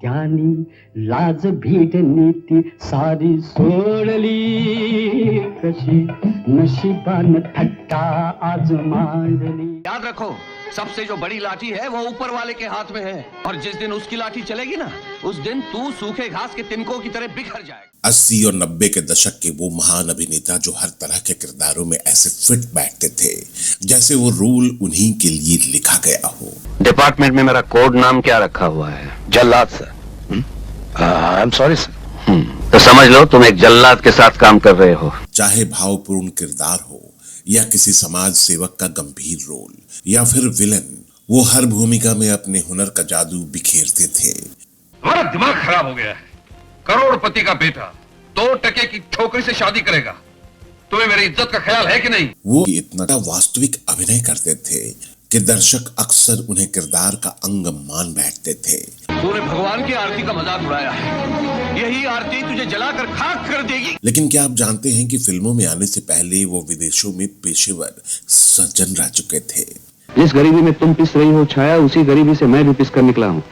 त्यानी लाज भीड नीती सारी सोडली, कशी नशिबान थट्टा आज मांडली। याद रखो, सबसे जो बड़ी लाठी है वो ऊपर वाले के हाथ में है, और जिस दिन उसकी लाठी चलेगी ना, उस दिन तू सूखे घास के तिनकों की तरह बिखर जाएगा। 80 और 90 के दशक के वो महान अभिनेता जो हर तरह के किरदारों में ऐसे फिट बैठते थे जैसे वो रोल उन्हीं के लिए लिखा गया हो। डिपार्टमेंट में मेरा कोड नाम क्या रखा हुआ है? जल्लाद sir. I am sorry sir. तो समझ लो तुम एक जल्लाद के साथ काम कर रहे हो। चाहे भावपूर्ण किरदार हो या किसी समाज सेवक का गंभीर रोल या फिर विलन, वो हर भूमिका में अपने हुनर का जादू बिखेरते थे। तुम्हारा दिमाग खराब हो गया है। करोड़पति का बेटा 2 टके की छोकरी से शादी करेगा। तुम्हें मेरी इज्जत का ख्याल है कि नहीं? वो इतना वास्तविक अभिनय करते थे कि दर्शक अक्सर उन्हें किरदार का अंग मान बैठते थे। तूने भगवान की आरती का मजाक उड़ाया है, यही आरती तुझे जलाकर खाक कर देगी। लेकिन क्या आप जानते हैं कि फिल्मों में आने से पहले वो विदेशों में पेशेवर सर्जन रह चुके थे। जिस गरीबी में तुम पिस रही हो छाया, उसी गरीबी से मैं भी पिस कर निकला हूँ,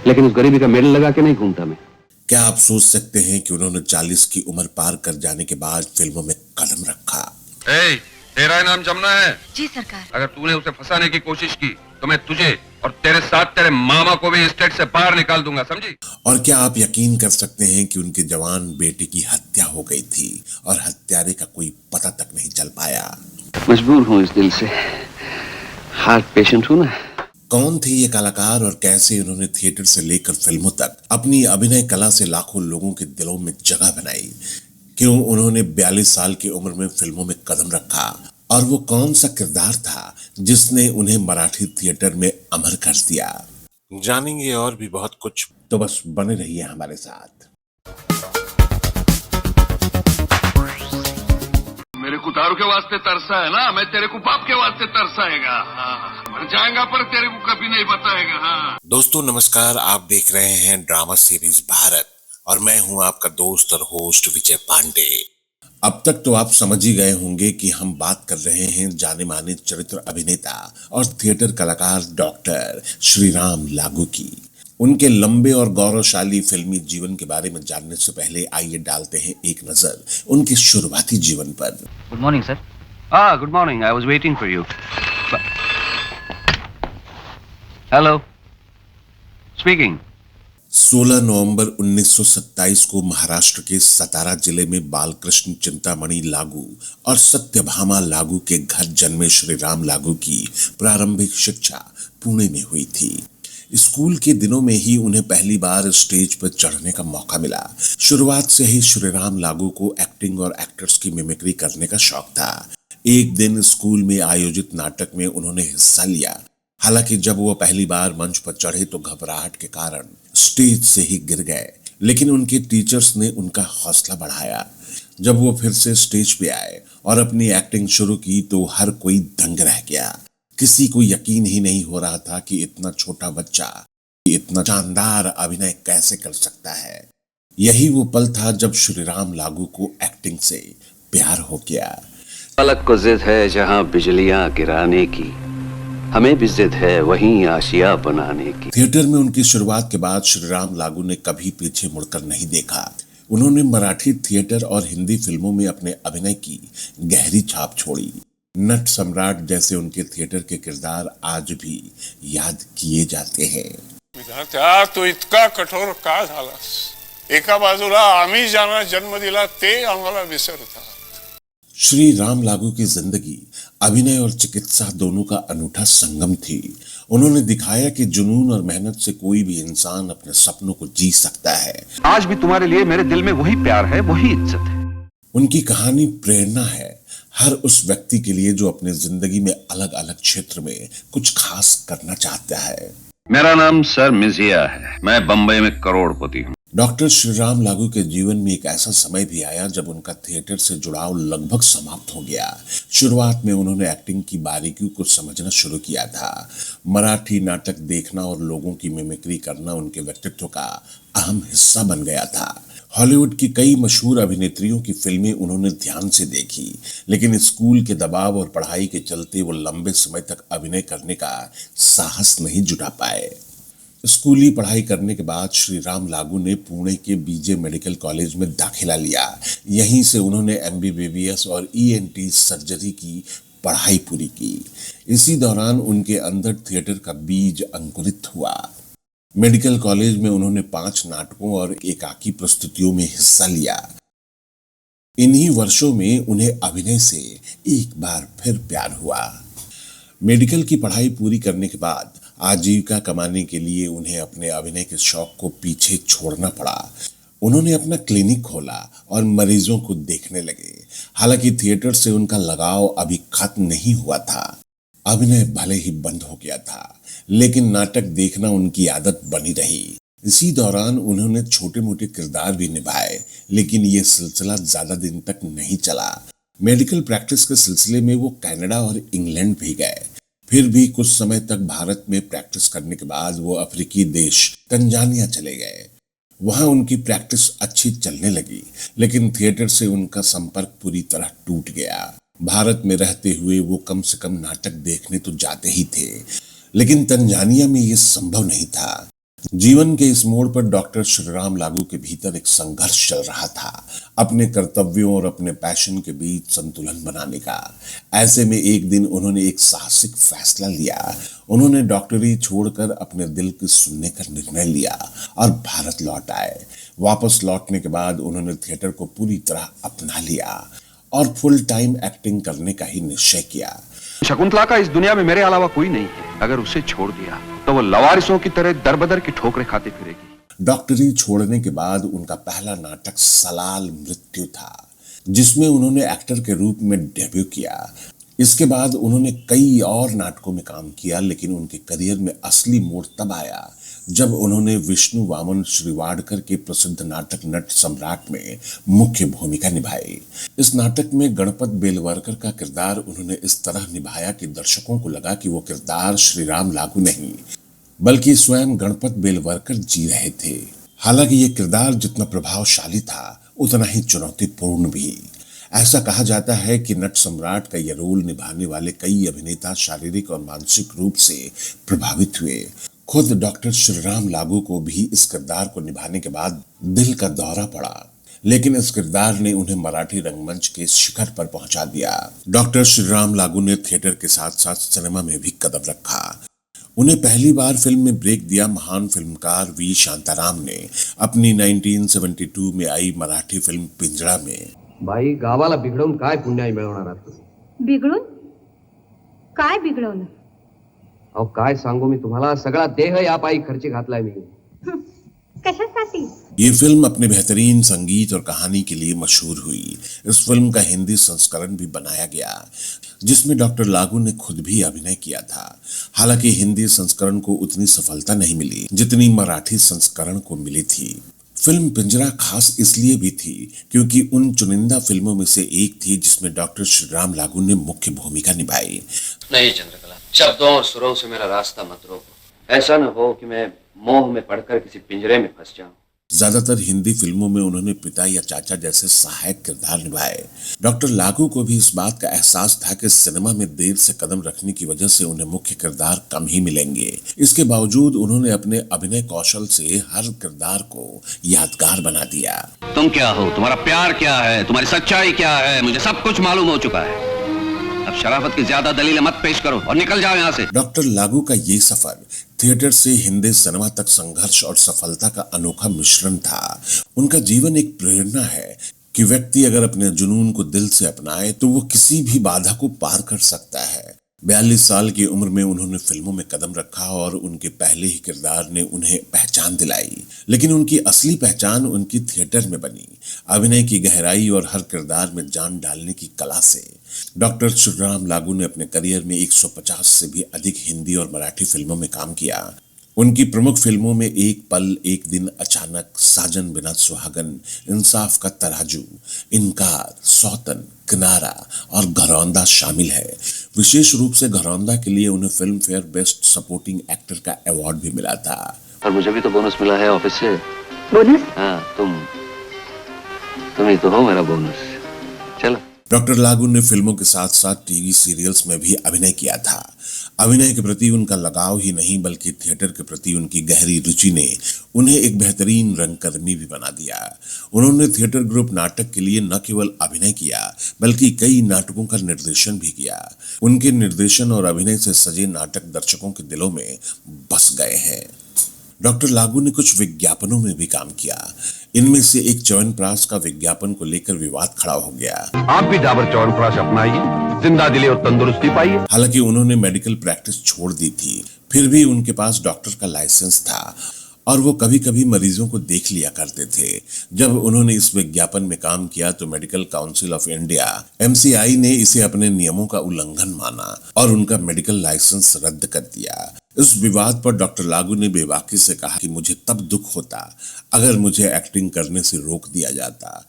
लेकिन उस गरीबी का मेडल लगा के नहीं घूमता मैं। क्या आप सोच सकते हैं कि उन्होंने 40 की उम्र पार कर जाने के बाद फिल्मों में कदम रखा? तेरा नाम जमुना है? जी सरकार। अगर तूने उसे फंसाने की कोशिश की तो मैं तुझे और तेरे साथ तेरे मामा को भी स्टेट से बाहर निकाल दूंगा, समझी? और क्या आप यकीन कर सकते हैं कि उनके जवान बेटे की हत्या हो गई थी और हत्यारे का कोई पता तक नहीं चल पाया? मजबूर हूँ इस दिल से, हार्ट पेशेंट हूँ ना। कौन थे ये कलाकार और कैसे उन्होंने थिएटर से लेकर फिल्मों तक अपनी अभिनय कला से लाखों लोगों के दिलों में जगह बनाई? क्यों उन्होंने 42 साल की उम्र में फिल्मों में कदम रखा? और वो कौन सा किरदार था जिसने उन्हें मराठी थिएटर में अमर कर दिया? जानेंगे और भी बहुत कुछ, तो बस बने रहिए हमारे साथ। मेरे को दारू के वास्ते तरसा है ना, मैं तेरे को बाप के वास्ते तरसाएगा। मर जाएगा पर तेरे को कभी नहीं बताएगा। हाँ दोस्तों नमस्कार, आप देख रहे हैं ड्रामा सीरीज भारत और मैं हूं आपका दोस्त और होस्ट विजय पांडे। अब तक तो आप समझ ही गए होंगे कि हम बात कर रहे हैं जाने माने चरित्र अभिनेता और थिएटर कलाकार डॉक्टर श्रीराम लागू की। उनके लंबे और गौरवशाली फिल्मी जीवन के बारे में जानने से पहले आइए डालते हैं एक नजर उनके शुरुआती जीवन पर। Good morning sir. Good morning, I was waiting for you. Hello, speaking. 16 नवंबर 1927 को महाराष्ट्र के सतारा जिले में बालकृष्ण चिंतामणि लागू और सत्यभामा लागू के घर जन्मे श्रीराम लागू की प्रारंभिक शिक्षा पुणे में हुई थी। स्कूल के दिनों में ही उन्हें पहली बार स्टेज पर चढ़ने का मौका मिला। शुरुआत से ही श्रीराम लागू को एक्टिंग और एक्टर्स की मिमिक्री करने का शौक था। एक दिन स्कूल में आयोजित नाटक में उन्होंने हिस्सा लिया। हालांकि जब वो पहली बार मंच पर चढ़े तो घबराहट के कारण स्टेज से ही गिर गए, लेकिन उनके टीचर्स ने उनका हौसला बढ़ाया। जब वो फिर से स्टेज पे आए और अपनी एक्टिंग शुरू की तो हर कोई दंग रह गया। किसी को यकीन ही नहीं हो रहा था कि इतना छोटा बच्चा इतना शानदार अभिनय कैसे कर सकता है। यही वो पल था जब श्रीराम लागू को एक्टिंग से प्यार हो गया। पलक को जिद है जहाँ बिजलियां गिराने की, हमें भी जिद है वहीं आशिया बनाने की। थिएटर में उनकी शुरुआत के बाद श्रीराम लागू ने कभी पीछे मुड़कर नहीं देखा। उन्होंने मराठी थिएटर और हिंदी फिल्मों में अपने अभिनय की गहरी छाप छोड़ी। नट सम्राट जैसे उनके थिएटर के किरदार आज भी याद किए जाते हैं। विधात्या, तो इतका कठोर का झालास? एका बाजूला आम्ही ज्यांना जन्म दिला ते आम्हाला विसरतात। श्री राम लागू की जिंदगी अभिनय और चिकित्सा दोनों का अनूठा संगम थी। उन्होंने दिखाया कि जुनून और मेहनत से कोई भी इंसान अपने सपनों को जी सकता है। आज भी तुम्हारे लिए मेरे दिल में वही प्यार है, वही इज्जत है। उनकी कहानी प्रेरणा है हर उस व्यक्ति के लिए जो अपने जिंदगी में अलग अलग क्षेत्र में कुछ खास करना चाहता है। मेरा नाम सर मिजिया है, मैं बंबई में करोड़पति हूँ। डॉक्टर श्रीराम लागू के जीवन में एक ऐसा समय भी आया जब उनका थिएटर से जुड़ाव लगभग समाप्त हो गया। शुरुआत में उन्होंने एक्टिंग की बारीकियों को समझना शुरू किया था। मराठी नाटक देखना और लोगों की मिमिक्री करना उनके व्यक्तित्व का अहम हिस्सा बन गया था। हॉलीवुड की कई मशहूर अभिनेत्रियों की फिल्में उन्होंने ध्यान से देखी, लेकिन स्कूल के दबाव और पढ़ाई के चलते वो लंबे समय तक अभिनय करने का साहस नहीं जुटा पाए। स्कूली पढ़ाई करने के बाद श्री राम लागू ने पुणे के बीजे मेडिकल कॉलेज में दाखिला लिया। यहीं से उन्होंने MBBS और ENT सर्जरी की पढ़ाई पूरी की। इसी दौरान उनके अंदर थिएटर का बीज अंकुरित हुआ। मेडिकल कॉलेज में उन्होंने 5 नाटकों और एकाकी प्रस्तुतियों में हिस्सा लिया। इन्हीं वर्षों में उन्हें अभिनय से एक बार फिर प्यार हुआ। मेडिकल की पढ़ाई पूरी करने के बाद आजीविका कमाने के लिए उन्हें अपने अभिनय के शौक को पीछे छोड़ना पड़ा। उन्होंने अपना क्लिनिक खोला और मरीजों को देखने लगे। हालांकि थिएटर से उनका लगाव अभी खत्म नहीं हुआ था। अभिनय भले ही बंद हो गया था, लेकिन नाटक देखना उनकी आदत बनी रही। इसी दौरान उन्होंने छोटे मोटे किरदार भी निभाए, लेकिन ये सिलसिला ज्यादा दिन तक नहीं चला। मेडिकल प्रैक्टिस के सिलसिले में वो कनाडा और इंग्लैंड भी गए। फिर भी कुछ समय तक भारत में प्रैक्टिस करने के बाद वो अफ्रीकी देश तंजानिया चले गए। वहां उनकी प्रैक्टिस अच्छी चलने लगी, लेकिन थिएटर से उनका संपर्क पूरी तरह टूट गया। भारत में रहते हुए वो कम से कम नाटक देखने तो जाते ही थे, लेकिन तंजानिया में ये संभव नहीं था। जीवन के इस मोड़ पर डॉक्टर श्री राम लागू के भीतर एक संघर्ष चल रहा था, अपने कर्तव्यों और अपने पैशन के बीच संतुलन बनाने का। ऐसे में एक दिन उन्होंने एक साहसिक फैसला लिया। उन्होंने डॉक्टरी छोड़कर अपने दिल की सुनने का निर्णय लिया और भारत लौट आए। वापस लौटने के बाद उन्होंने थिएटर को पूरी तरह अपना लिया और फुल टाइम एक्टिंग करने का ही निश्चय किया। शकुंतला का इस दुनिया में मेरे अलावा कोई नहीं है। अगर उसे छोड़ दिया तो वो लवारिसों की तरह दरबदर की ठोकरें खाती फिरेगी। डॉक्टरी छोड़ने के बाद उनका पहला नाटक सलाल मृत्यु था, जिसमें उन्होंने एक्टर के रूप में डेब्यू किया। इसके बाद उन्होंने कई और नाटकों में काम किया, लेकिन उनके करियर में असली मोड़ तब आया जब उन्होंने विष्णु वामन श्रीवाडकर के प्रसिद्ध नाटक नट सम्राट में मुख्य भूमिका निभाई। इस नाटक में गणपत बेलवरकर का किरदार उन्होंने इस तरह निभाया कि दर्शकों को लगा कि वो किरदार श्री राम लागू नहीं, बल्कि स्वयं गणपत बेलवरकर जी रहे थे। हालांकि ये किरदार जितना प्रभावशाली था, उतना ही चुनौतीपूर्ण भी। ऐसा कहा जाता है कि नट सम्राट का यह रोल निभाने वाले कई अभिनेता शारीरिक और मानसिक रूप से प्रभावित हुए। खुद डॉक्टर श्री राम लागू को भी इस किरदार को निभाने के बाद दिल का दौरा पड़ा, लेकिन इस किरदार ने उन्हें मराठी रंगमंच के शिखर पर पहुंचा दिया। डॉक्टर श्री राम लागू ने थिएटर के साथ साथ सिनेमा में भी कदम रखा। उन्हें पहली बार फिल्म में ब्रेक दिया महान फिल्मकार वी शांताराम ने अपनी 1972 में आई मराठी फिल्म पिंजरा में। बाई, गावाला बिघडवून काय पुण्याई मिळवणार आहात तुम्ही? बिघडून? काय बिघडवलं? अहो काय सांगू मी तुम्हाला, सगळा देह या पायी खर्ची घातलाय मी। कशासाठी? ये फिल्म अपने बेहतरीन संगीत और कहानी के लिए मशहूर हुई। इस फिल्म का हिंदी संस्करण भी बनाया गया, जिसमें डॉक्टर लागू ने खुद भी अभिनय किया था। हालांकि हिंदी संस्करण को उतनी सफलता नहीं मिली जितनी मराठी संस्करण को मिली थी। फिल्म पिंजरा खास इसलिए भी थी क्योंकि उन चुनिंदा फिल्मों में से एक थी जिसमें डॉक्टर श्री राम लागू ने मुख्य भूमिका निभाई। नहीं चंद्रकला, शब्दों और सुरों से मेरा रास्ता मत रोको। ऐसा न हो कि मैं मोह में पड़कर किसी पिंजरे में फंस जाऊं। ज्यादातर हिंदी फिल्मों में उन्होंने पिता या चाचा जैसे सहायक किरदार निभाए। डॉक्टर लागू को भी इस बात का एहसास था कि सिनेमा में देर से कदम रखने की वजह से उन्हें मुख्य किरदार कम ही मिलेंगे। इसके बावजूद उन्होंने अपने अभिनय कौशल से हर किरदार को यादगार बना दिया। तुम क्या हो, तुम्हारा प्यार क्या है, तुम्हारी सच्चाई क्या है, मुझे सब कुछ मालूम हो चुका है। अब शराफत की ज्यादा दलीलें मत पेश करो और निकल जाओ यहाँ से। डॉक्टर लागू का ये सफर थिएटर से हिंदी सिनेमा तक संघर्ष और सफलता का अनोखा मिश्रण था। उनका जीवन एक प्रेरणा है कि व्यक्ति अगर अपने जुनून को दिल से अपनाए तो वो किसी भी बाधा को पार कर सकता है। 42 साल की उम्र में उन्होंने फिल्मों में कदम रखा और उनके पहले ही किरदार ने उन्हें पहचान दिलाई, लेकिन उनकी असली पहचान उनकी थिएटर में बनी, अभिनय की गहराई और हर किरदार में जान डालने की कला से। डॉक्टर श्री राम लागू ने अपने करियर में 150 से भी अधिक हिंदी और मराठी फिल्मों में काम किया। उनकी प्रमुख फिल्मों में एक पल, एक दिन, अचानक, साजन बिना सुहागन, इंसाफ का तराजू, इनकार, सौतन, किनारा और घरौंदा शामिल है। विशेष रूप से घरौंदा के लिए उन्हें film fair best supporting actor का अवार्ड भी मिला था। और मुझे भी तो बोनस मिला है ऑफिस से। बोनस? हाँ, तुम ही तो हो मेरा बोनस। चलो। डॉक्टर लागू ने फिल्मों के साथ साथ टीवी सीरियल्स में भी अभिनय किया था। अभिनय के प्रति उनका लगाव ही नहीं बल्कि थिएटर के प्रति उनकी गहरी रुचि ने उन्हें एक बेहतरीन रंगकर्मी भी बना दिया। उन्होंने थिएटर ग्रुप नाटक के लिए न केवल अभिनय किया बल्कि कई नाटकों का निर्देशन भी किया। उनके निर्देशन और अभिनय से सजे नाटक दर्शकों के दिलों में बस गए हैं। डॉक्टर लागू ने कुछ विज्ञापनों में भी काम किया। इनमें से एक च्यवनप्राश का विज्ञापन को लेकर विवाद खड़ा हो गया। आप भी डाबर च्यवनप्राश अपनाइए, जिंदा दिली और तंदुरुस्ती पाइए। हालांकि उन्होंने मेडिकल प्रैक्टिस छोड़ दी थी, फिर भी उनके पास डॉक्टर का लाइसेंस था और वो कभी कभी मरीजों को देख लिया करते थे। जब उन्होंने इस विज्ञापन में काम किया तो medical council of India MCI ने इसे अपने नियमों का उल्लंघन माना और उनका मेडिकल लाइसेंस रद्द कर दिया। इस विवाद पर डॉक्टर लागू ने बेबाकी से कहा कि मुझे तब दुख होता अगर मुझे एक्टिंग करने से रोक दिया जाता।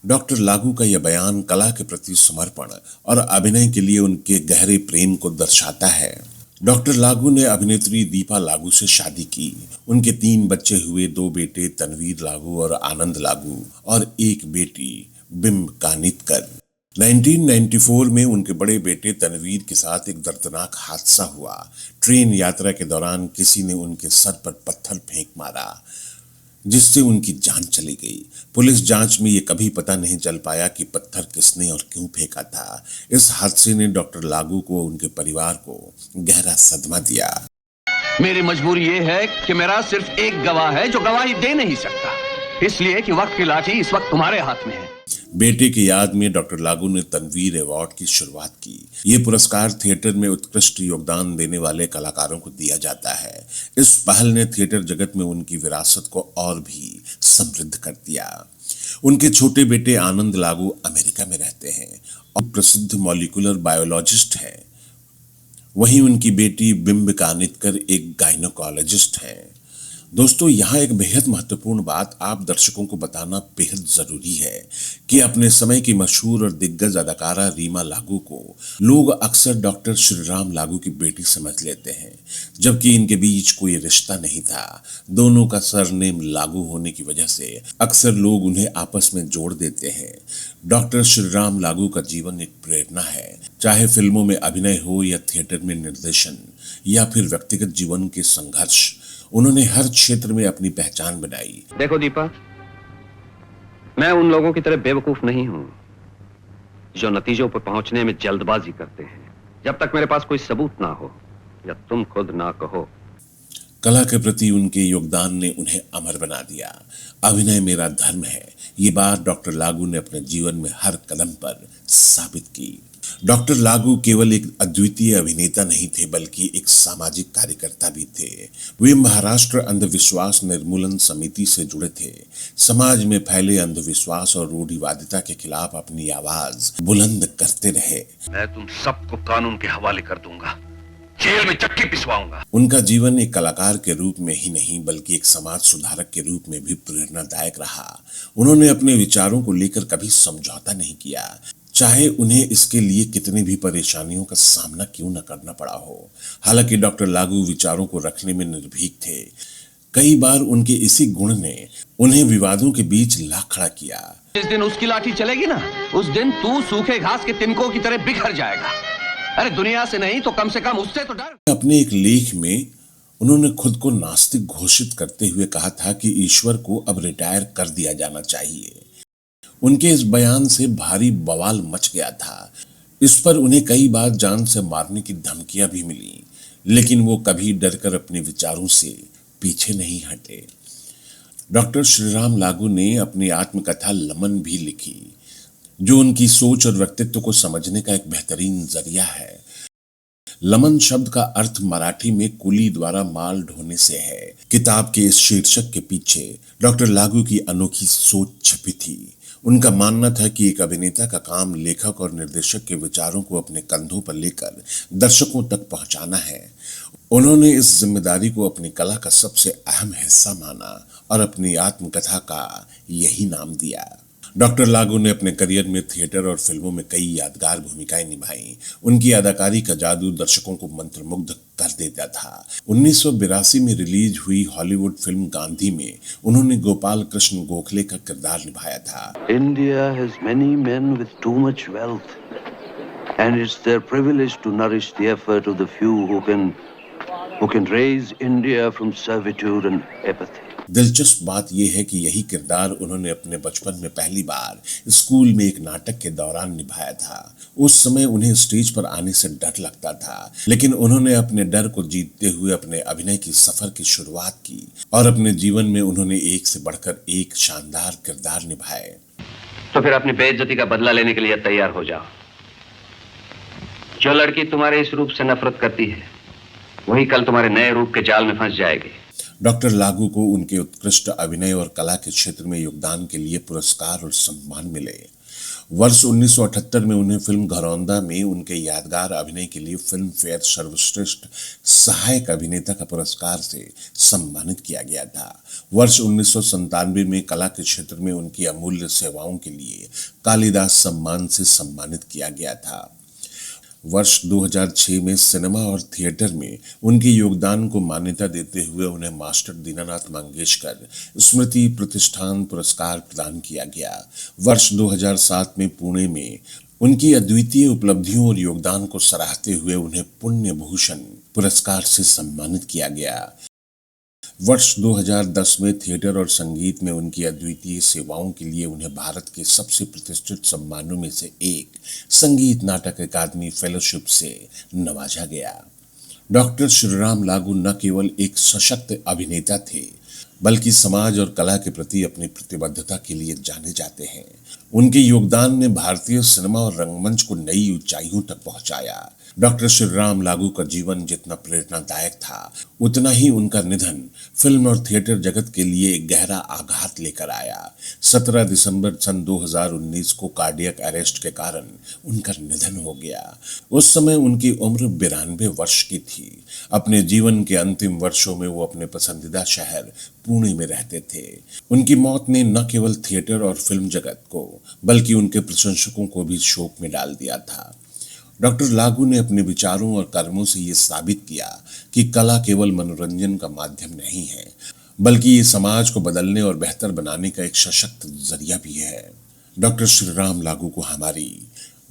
डॉक्टर लागू का यह बयान कला के प्रति समर्पण और अभिनय के लिए उनके गहरे प्रेम को दर्शाता है। डॉक्टर लागू ने अभिनेत्री दीपा लागू से शादी की। उनके 3 बच्चे हुए, 2 बेटे तनवीर लागू और आनंद लागू और 1 बेटी बिंब कानितकर। 1994 में उनके बड़े बेटे तनवीर के साथ एक दर्दनाक हादसा हुआ। ट्रेन यात्रा के दौरान किसी ने उनके सर पर पत्थर फेंक मारा जिससे उनकी जान चली गई। पुलिस जांच में ये कभी पता नहीं चल पाया कि पत्थर किसने और क्यों फेंका था। इस हादसे ने डॉक्टर लागू को उनके परिवार को गहरा सदमा दिया। मेरी मजबूरी ये है कि मेरा सिर्फ एक गवाह है जो गवाही दे नहीं सकता, इसलिए कि वक्त की लाठी इस वक्त तुम्हारे हाथ में है। बेटे की याद में डॉक्टर लागू ने तनवीर अवार्ड की शुरुआत की। ये पुरस्कार थिएटर में उत्कृष्ट योगदान देने वाले कलाकारों को दिया जाता है। इस पहल ने थिएटर जगत में उनकी विरासत को और भी समृद्ध कर दिया। उनके छोटे बेटे आनंद लागू अमेरिका में रहते हैं और प्रसिद्ध मॉलिक्यूलर बायोलॉजिस्ट हैं। वहीं उनकी बेटी बिंब कानितकर एक गायनोकोलॉजिस्ट हैं। दोस्तों, यहाँ एक बेहद महत्वपूर्ण बात आप दर्शकों को बताना बेहद जरूरी है कि अपने समय की मशहूर और दिग्गज अदाकारा रीमा लागू को लोग अक्सर डॉक्टर श्रीराम लागू की बेटी समझ लेते हैं, जबकि इनके बीच कोई रिश्ता नहीं था। दोनों का सरनेम लागू होने की वजह से अक्सर लोग उन्हें आपस में जोड़ देते हैं। डॉक्टर श्रीराम लागू का जीवन एक प्रेरणा है, चाहे फिल्मों में अभिनय हो या थिएटर में निर्देशन या फिर व्यक्तिगत जीवन के संघर्ष। उन्होंने हर क्षेत्र में अपनी पहचान बनाई। देखो दीपा, मैं उन लोगों की तरह बेवकूफ नहीं हूं जो नतीजों पर पहुंचने में जल्दबाजी करते हैं जब तक मेरे पास कोई सबूत ना हो या तुम खुद ना कहो। कला के प्रति उनके योगदान ने उन्हें अमर बना दिया। अभिनय मेरा धर्म है, ये बात डॉक्टर लागू ने अपने जीवन में हर कदम पर साबित की। डॉक्टर लागू केवल एक अद्वितीय अभिनेता नहीं थे बल्कि एक सामाजिक कार्यकर्ता भी थे। वे महाराष्ट्र अंधविश्वास निर्मूलन समिति से जुड़े थे। समाज में फैले अंधविश्वास और रूढ़िवादिता के खिलाफ अपनी आवाज बुलंद करते रहे। मैं तुम सबको कानून के हवाले कर दूंगा, जेल में चक्की पिसवाऊंगा। उनका जीवन एक कलाकार के रूप में ही नहीं बल्कि एक समाज सुधारक के रूप में भी प्रेरणादायक रहा। उन्होंने अपने विचारों को लेकर कभी समझौता नहीं किया, चाहे उन्हें इसके लिए कितनी भी परेशानियों का सामना क्यों न करना पड़ा हो। हालांकि डॉक्टर लागू विचारों को रखने में निर्भीक थे। कई बार उनके इसी गुण ने उन्हें विवादों के बीच ला खड़ा किया। जिस दिन उसकी लाठी चलेगी ना, उस दिन तू सूखे घास के तिनकों की तरह बिखर जाएगा। अरे दुनिया से नहीं तो कम से कम उससे तो डर। अपने एक लेख में उन्होंने खुद को नास्तिक घोषित करते हुए कहा था कि ईश्वर को अब रिटायर कर दिया जाना चाहिए। उनके इस बयान से भारी बवाल मच गया था। इस पर उन्हें कई बार जान से मारने की धमकियां भी मिली, लेकिन वो कभी डरकर अपने विचारों से पीछे नहीं हटे। डॉक्टर श्रीराम लागू ने अपनी आत्मकथा लमन भी लिखी, जो उनकी सोच और व्यक्तित्व को समझने का एक बेहतरीन जरिया है। लमन शब्द का अर्थ मराठी में कुली द्वारा माल ढोने से है। किताब के इस शीर्षक के पीछे डॉक्टर लागू की अनोखी सोच छिपी थी। उनका मानना था कि एक अभिनेता का काम लेखक और निर्देशक के विचारों को अपने कंधों पर लेकर दर्शकों तक पहुंचाना है। उन्होंने इस जिम्मेदारी को अपनी कला का सबसे अहम हिस्सा माना और अपनी आत्मकथा का यही नाम दिया। डॉक्टर लागू ने अपने करियर में थिएटर और फिल्मों में कई यादगार भूमिकाएं निभाई। उनकी अदाकारी का जादू दर्शकों को मंत्रमुग्ध कर देता था। 1982 में रिलीज हुई हॉलीवुड फिल्म गांधी में उन्होंने गोपाल कृष्ण गोखले का किरदार निभाया था। India has many men with too much wealth, and it's their privilege to nourish the effort of the few who can raise India from servitude and apathy. दिलचस्प बात यह है कि यही किरदार उन्होंने अपने बचपन में पहली बार स्कूल में एक नाटक के दौरान निभाया था। उस समय उन्हें स्टेज पर आने से डर लगता था, लेकिन उन्होंने अपने डर को जीतते हुए अपने अभिनय की सफर की शुरुआत की और अपने जीवन में उन्होंने एक से बढ़कर एक शानदार किरदार निभाए। तो फिर अपनी बेइज्जती का बदला लेने के लिए तैयार हो जाओ। जो लड़की तुम्हारे इस रूप से नफरत करती है, वही कल तुम्हारे नए रूप के जाल में फंस जाएगी। डॉक्टर लागू को उनके उत्कृष्ट अभिनय और कला के क्षेत्र में योगदान के लिए पुरस्कार और सम्मान मिले। वर्ष 1978 में उन्हें फिल्म घरौंदा में उनके यादगार अभिनय के लिए फिल्म फेयर सर्वश्रेष्ठ सहायक अभिनेता का पुरस्कार से सम्मानित किया गया था। वर्ष 1997 में कला के क्षेत्र में उनकी अमूल्य सेवाओं के लिए कालिदास सम्मान से सम्मानित किया गया था। वर्ष 2006 में सिनेमा और थिएटर में उनके योगदान को मान्यता देते हुए उन्हें मास्टर दीनानाथ मंगेशकर स्मृति प्रतिष्ठान पुरस्कार प्रदान किया गया। वर्ष 2007 में पुणे में उनकी अद्वितीय उपलब्धियों और योगदान को सराहते हुए उन्हें पुण्य भूषण पुरस्कार से सम्मानित किया गया। वर्ष 2010 में थिएटर और संगीत में उनकी अद्वितीय सेवाओं के लिए उन्हें भारत के सबसे प्रतिष्ठित सम्मानों में से एक संगीत नाटक अकादमी फेलोशिप से नवाजा गया। डॉक्टर श्रीराम लागू न केवल एक सशक्त अभिनेता थे, बल्कि समाज और कला के प्रति अपनी प्रतिबद्धता के लिए जाने जाते हैं। उनके योगदान ने भारतीय सिनेमा और रंगमंच को नई ऊंचाइयों तक पहुंचाया। डॉक्टर श्रीराम लागू का जीवन जितना प्रेरणादायक था, उतना ही उनका निधन फिल्म और थिएटर जगत के लिए एक गहरा आघात लेकर आया। 17 दिसंबर सन 2019 को कार्डियक अरेस्ट के कारण उनका निधन हो गया। उस समय उनकी उम्र 92 वर्ष की थी। अपने जीवन के अंतिम वर्षों में वो अपने पसंदीदा शहर पुणे में रहते थे। उनकी मौत ने न केवल थिएटर और फिल्म जगत को, बल्कि उनके प्रशंसकों को भी शोक में डाल दिया था। डॉक्टर लागू ने अपने विचारों और कर्मों से ये साबित किया कि कला केवल मनोरंजन का माध्यम नहीं है, बल्कि ये समाज को बदलने और बेहतर बनाने का एक सशक्त जरिया भी है। डॉक्टर श्रीराम लागू को हमारी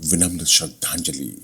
विनम्र श्रद्धांजलि।